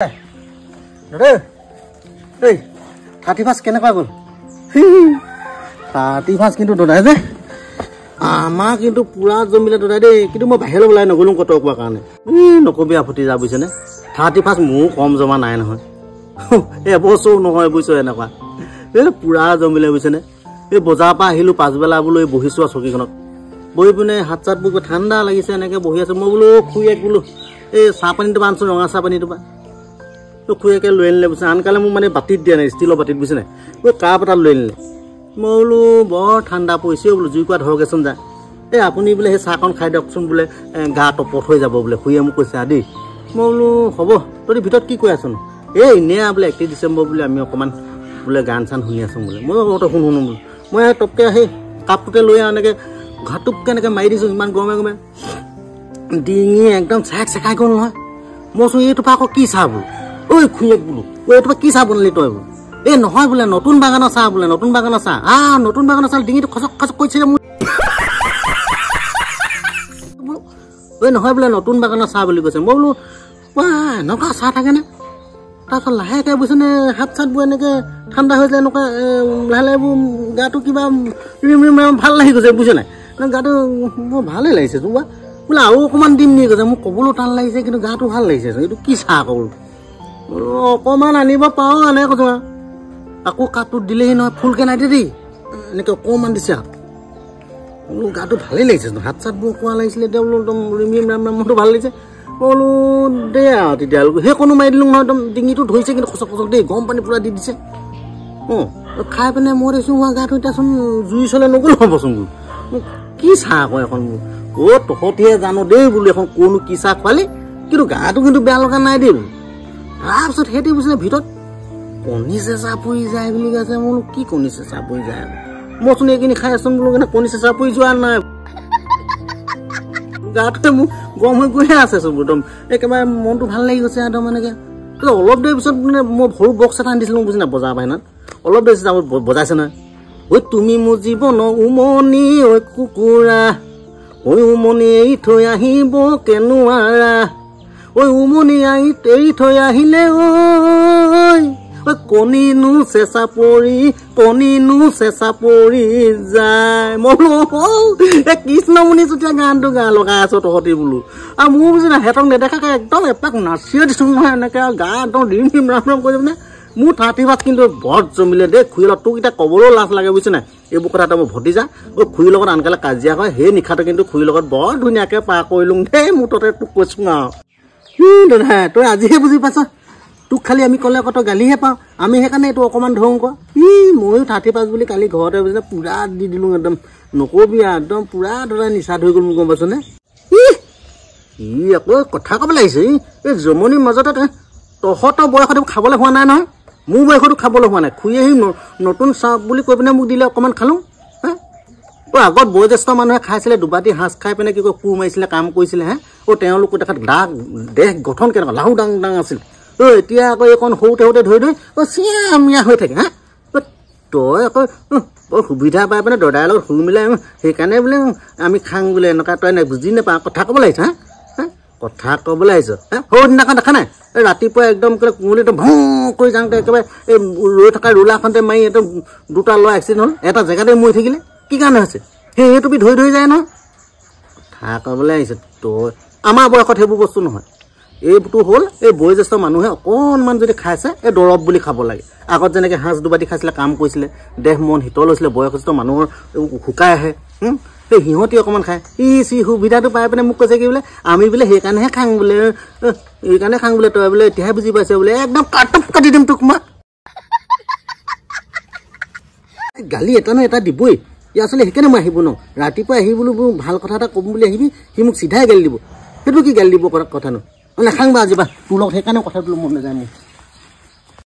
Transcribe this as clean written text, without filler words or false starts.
Hey, 31 কেনেকুৱা গ'ল 31 কিন্তু দদাই যে আমা কিন্তু পুৰা জমিলে দদাই দেই কিন্তু মই বাহিৰলৈ ওলাই নগলুম কত কোৱা কাৰণে নকবি আপত্তি যা বুইছেনে 31 মোৰ কম জমা নাই নহয় এবছৰ নহয় বুইছ এনেকুৱা পুৰা জমিলে বুইছেনে এই বজাৰ পৰা আহিলো পাঁচবেলা বোলো বহিছো চকীখনত বহি পিনে হাত চাত বুক ঠাণ্ডা লাগিছে এনেকে বহি আছো মই বোলো খুইক বোলো এই চাহ পানীটো বানছো ৰঙা চাহ পানীটো বা তো খুয়েকে লৈ আনিলে বুঝছে আনকালে মোক মানে বাটিত দিয়া নাই ষ্টিলৰ বাটিত বুঝছে নাই ও কাপ এটা লৈ আনিলে মই বোলো বৰ ঠাণ্ডা পৰিছে বোলো জুই কোৱা ধৰকেচোন যা এই আপুনি বোলে সেই চাহকণ খাই দিয়কচোন বোলে গা টপট হৈ যাব বোলে খুয়ে মোক কৈছে দেই মই বোলো হ'ব তই ভিতৰত কি কৈ আছোন এই এনে বোলে 31 ডিচেম্বৰ বোলে আমি অকমান বোলে গান চান শুনি আছো বোলে মই অত শুনো বোলো মই টপকে সেই কাপটোতে লৈ এনেকে ঘাটুপকে এনেকে মাৰি দিছো ইমান গৰমে গৰমে ডিঙি একদম চেক চেকাই গ'ল নহয় মই চো এইটো পা কি চাহ বোলো ঐ খুয়েক বোলো এইটো কি চাহ বনালি তই বোলো এই নহয় বোলে নতুন বাগানৰ চাহ বোলে নতুন বাগানৰ চাহ নতুন বাগানৰ চাহ ডিঙিটো খচক খচক কৈছে মোৰ ঐ নহয় বোলে নতুন বাগানৰ চাহ বুলি কৈছে মই বোলো এনেকুৱা চাহ থাকেনে তাৰপিছত লাহেকৈ বুজিছেনে হাত চাত বোৰ এনেকৈ ঠাণ্ডা হৈ যায় এনেকুৱা লাহে লাহে গাটো কিবা ৰিম ৰিম ভাল লাগি গৈছে বুজিছে নাই গাটো মোৰ ভালেই লাগিছে তোৰ বোলে আৰু অকণমান দিম নি কৈছে মোক ক'বলৈ টান লাগিছে কিন্তু গাটো ভাল লাগিছে এইটো কি চাহ ক'লো অকণমান আনিব পাৰোঁ আনে কৈছো আকৌ কাপটোত দিলেহি নহয় ফুলকৈ নাই দেই এনেকৈ অকণমান দিছে বোলো গাটো ভালেই লাগিছে হাত চাতবোৰ কোৱা লাগিছিলে এতিয়া বোলো একদম ৰিম ৰিম ৰাম ৰাম মোৰতো ভাল লাগিছে বোলো দে আৰু তেতিয়ালৈকে সেই কোনো মাৰি দিলোঁ নহয় একদম ডিঙিটো ধৰিছে কিন্তু খচক খচক দেই গৰম পানী পূৰা দি দিছে খাই পিনে মই দেখিছোঁ গাটো এতিয়াচোন জুই চলে নগ'ল হ'বচোন বোলো কি চাহ আকৌ এখন বোলো তহঁতিহে জানো দেই বোলো এখন কোনো কি চাহ খোৱালি কিন্তু গাটো কিন্তু বেয়া লগা নাই দেই বোলো তাৰপিছত সেইটো বুজিছে ভিতৰত কণী চেঁচা পৰি যায় বুলি কৈছে মই বোলো কি কণী চেঁচা পৰি যায় মইচোন এইখিনি খাই আছোন বোলো কিন্তু কণী চেঁচা পৰি যোৱা নাই গাটোৱে মোক গৰম হৈ গৈহে আছেচোন একদম একেবাৰে মনটো ভাল লাগি গৈছে একদম এনেকৈ অলপ দেৰি পিছত মানে মই সৰু বক্স এটা আনিছিলোঁ বুজি নাই বজাৰ বাহিৰত অলপ দেৰি পিছত বজাইছে নহয় ঐ তুমি মোৰ জীৱন উমনি ঐ কুকুৰা ঐ উমনি এৰি থৈ আহিব কেনুৱাৰা ঐ উমনি এৰি থৈ আহিলে ঐ কণীনো চেঁচা পৰি যায় মই কৃষ্ণমণি চুতীয়া গানটো লগাই আছো তহঁতি বোলো আৰু মোৰ বুজি নাই সিহঁতক নেদেখাকে একদম এপাক নাচিয়ে দিছো নহয় এনেকে গা একদম ৰিম ৰিম ৰাম ৰাম কৰি মানে মোৰ 31 কিন্তু বৰ জমিলে দেই খুৰীৰ লগত তোক এতিয়া ক'বলৈও লাজ লাগে বুজিছে নাই এইবোৰ কথা এটা মই ভতিজা খুৰীৰ লগত আনকালে কাজিয়া হয় সেই নিশাটো কিন্তু খুৰীৰ লগত বৰ ধুনীয়াকৈ পাৰ কৰিলোঁ দেই মোৰ ততে তোক কৈছো আৰু দাদা তই আজিহে বুজি পাইছ তোক খালি আমি ক'লে কত গালিহে পাওঁ আমি সেইকাৰণে এইটো অকণমান ধৰোঁ ক ময়ো 31 বুলি কালি ঘৰতে বুজিছে পুৰা দি দিলোঁ একদম নকবি একদম পুৰা ধৰা নিচা ধৰি গ'ল মোক গম পাইছনে আকৌ কথা ক'ব লাগিছে এই জমনিৰ মাজতে তহঁতৰ বয়সত খাবলৈ হোৱা নাই নহয় মোৰ বয়সতো খাবলৈ হোৱা নাই খুৰী আহি নতুন চাহ বুলি কৈ পিনে মোক দিলে অকণমান খালোঁ আগত বয়োজ্যেষ্ঠ মানুহে খাইছিলে দুবাটি সাঁজ খাই পিনে কি কয় কোৰ মাৰিছিলে কাম কৰিছিলে তেওঁলোকৰ দেখাত দেহ গঠন কেনেকুৱা লাহু ডাং ডাং আছিল এতিয়া আকৌ এইকণ সৰুতে ধৰি চিয়ামিয়া হৈ থাকে তই আকৌ বৰ সুবিধা পাই পিনে দদাৰ লগত শুই মিলাই সেইকাৰণে বোলে আমি খাং বোলে এনেকুৱা তই বুজি নাপাওঁ কথা ক'ব লাগিছ কথা ক'বলৈ আহিছ সৰু দিনাখন দেখা নাই ৰাতিপুৱা একদম কুঁৱলী একদম ভং কৰি যাওঁতে একেবাৰে এই ৰৈ থকা ৰোলাখনতে মাৰি একদম দুটা ল'ৰা এক্সিডেণ্ট হ'ল এটা জেগাতে মৰি থাকিলে কি কাৰণে হৈছে সেই টুপি ধৰি যায় নহয় কথা ক'বলৈ আহিছে তই আমাৰ বয়সত সেইবোৰ বস্তু নহয় এইটো হ'ল এই বয়োজ্যেষ্ঠ মানুহে অকণমান যদি খাইছে এই দৰৱ বুলি খাব লাগে আগত যেনেকৈ সাঁজ দুবাটি খাইছিলে কাম কৰিছিলে দেহ মন শীতল হৈছিলে বয়সস্থ মানুহৰ শুকাই আহে সেই সিহঁতি অকণমান খায় সুবিধাটো পাই পিনে মোক কৈছে কি বোলে আমি বোলে সেইকাৰণেহে খাং বোলে এইকাৰণে খাং বোলে তই বোলে এতিয়াহে বুজি পাইছে বোলে একদম কাটপ কাটি দিম তোক মই গালি এটা নহয় এটা দিবই আচলতে সেইকাৰণে মই আহিব ন ৰাতিপুৱা আহি বোলো ভাল কথা এটা ক'ম বুলি আহিবি সি মোক চিধাই গালি দিব সেইটো কি গালি দিব কথা ন নাখাং বা আজি বা তোৰ লগত সেইকাৰণে কথা বোলো মন নাযায় মোৰ